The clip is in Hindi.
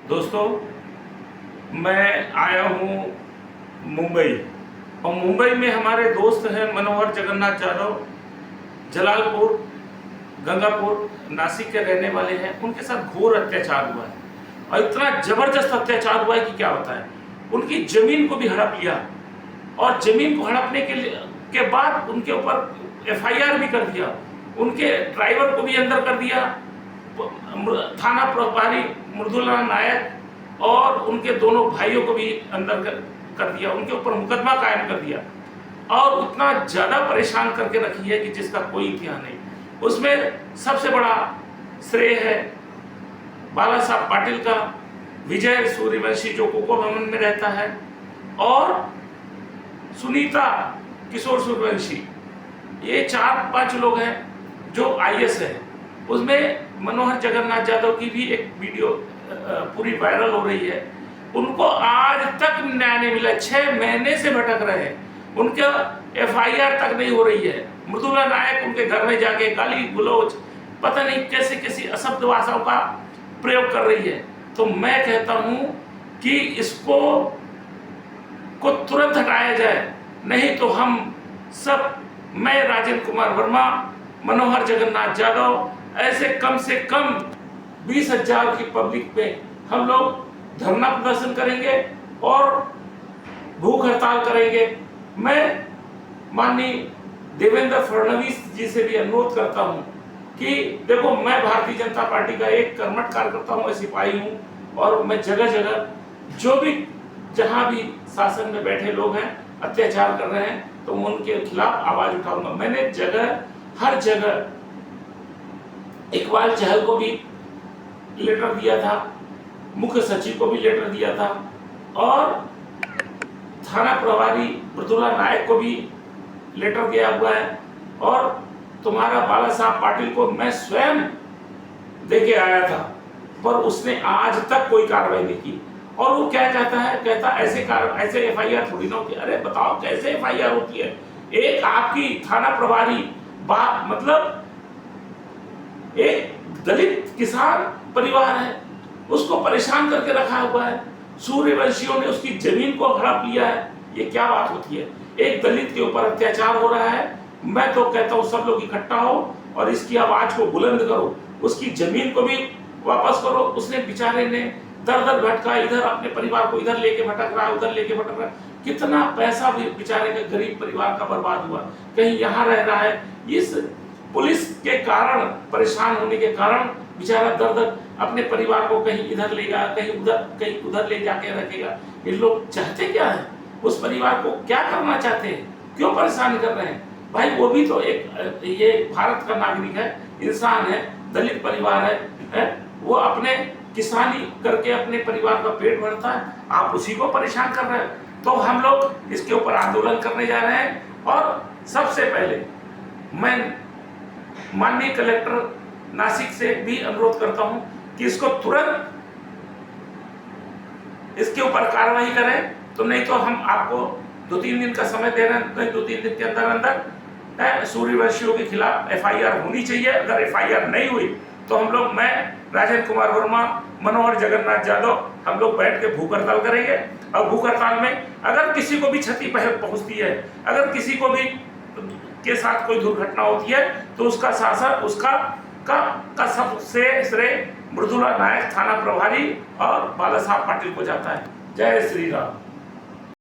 दोस्तों, मैं आया हूँ मुंबई और मुंबई में हमारे दोस्त हैं मनोहर जगन्नाथ यादव, जलालपुर, गंगापुर, नासिक के रहने वाले हैं। उनके साथ घोर अत्याचार हुआ है और इतना ज़बरदस्त अत्याचार हुआ है कि क्या होता है। उनकी ज़मीन को भी हड़प लिया और ज़मीन को हड़पने के बाद उनके ऊपर एफआईआर भी कर दिया। उनके ड्राइवर को भी अंदर कर दिया, थाना प्रभारी मृदुला नायक और उनके दोनों भाइयों को भी अंदर कर दिया, उनके ऊपर मुकदमा कायम कर दिया और उतना ज़्यादा परेशान करके रखी है कि जिसका कोई इतिहास नहीं। उसमें सबसे बड़ा श्रेय है बाला साहब पाटिल का, विजय सूर्यवंशी जो कोको भवन में रहता है, और सुनीता किशोर सूर्यवंशी। ये 4-5 लोग हैं जो आईएएस है। उसमें मनोहर जगन्नाथ यादव की भी एक वीडियो पूरी वायरल हो रही है। उनको आज तक न्याय नहीं मिला, 6 महीने से भटक रहे हैं, उनका एफआईआर तक नहीं हो रही है। मृदुला नायक उनके घर में जाके गाली गलौज पता नहीं कैसे कैसी अशब्द भाषाओं का प्रयोग कर रही है। तो मैं कहता हूं कि इसको तुरंत हटाया जाए, नहीं तो हम सब, मैं राजेंद्र कुमार वर्मा, मनोहर जगन्नाथ यादव, ऐसे कम से कम 20,000 की पब्लिक में हम लोग धरना प्रदर्शन करेंगे और भूख हड़ताल करेंगे। मैं माननीय देवेंद्र फडणवीस जी से भी अनुरोध करता हूं कि देखो, मैं भारतीय जनता पार्टी का एक कर्मठ कार्यकर्ता हूं, सिपाही हूं, और मैं जगह जगह जो भी जहां भी शासन में बैठे लोग हैं अत्याचार कर रहे हैं तो मैं उनके खिलाफ आवाज उठाऊंगा। मैंने हर जगह इकबाल चहल को भी लेटर दिया था, मुख्य सचिव को भी लेटर दिया था, और थाना प्रभारी मृदुला नायक को भी लेटर दिया हुआ है, और तुम्हारा बाला साहब पाटिल को मैं स्वयं देके आया था, पर उसने आज तक कोई कार्रवाई नहीं की। और वो क्या कहता है, कहता ऐसे एफआईआर थोड़ी ना होती है। अरे बताओ, कैसे एफआईआर होती है? एक आपकी थाना प्रभारी मतलब एक दलित किसान परिवार है, उसको परेशान करके रखा हुआ है, सूर्यवंशियों ने उसकी जमीन को हड़प लिया है। ये क्या बात होती है? एक दलित के ऊपर अत्याचार हो रहा है। मैं तो कहता हूँ सब लोग इकट्ठा हो और इसकी आवाज को बुलंद करो, उसकी जमीन को भी वापस करो। उसने बेचारे ने दर दर भटका, इधर अपने परिवार को इधर लेके भटक रहा है, उधर लेके भटक रहा है। कितना पैसा भी बेचारे के गरीब परिवार का बर्बाद हुआ। कहीं यहाँ रह रहा है, इस पुलिस के कारण, परेशान होने के कारण बेचारा दर दर अपने परिवार को कहीं इधर लेगा, कहीं उधर ले जाके रखेगा। ये लोग चाहते क्या है? उस परिवार को क्या करना चाहते हैं? क्यों परेशान कर रहे हैं? भाई वो भी तो ये भारत का नागरिक है, इंसान है, दलित परिवार है, वो अपने किसानी करके अपने परिवार का पेट भरता है। आप उसी को परेशान कर रहे हैं। तो हम लोग इसके ऊपर आंदोलन करने जा रहे हैं। और सबसे पहले मैं माननीय कलेक्टर नासिक से भी अनुरोध करता हूं कि इसको तुरंत इसके ऊपर कार्रवाई करें, तो नहीं तो हम आपको 2-3 दिन का समय दे रहे हैं। 2-3 दिन के अंदर अंदर सूर्यवंशियों के खिलाफ एफआईआर होनी चाहिए। अगर एफआईआर नहीं हुई तो हम लोग, मैं राजेंद्र कुमार वर्मा, मनोहर जगन्नाथ यादव, हम लोग बैठ के भूख हड़ताल करेंगे। और भूख हड़ताल में अगर किसी को भी क्षति पहुंचती है, अगर किसी को भी के साथ कोई दुर्घटना होती है, तो उसका शासन का सबसे श्रेय मृदुला नायक, थाना प्रभारी और बाला साहब पाटिल को जाता है। जय श्री राम।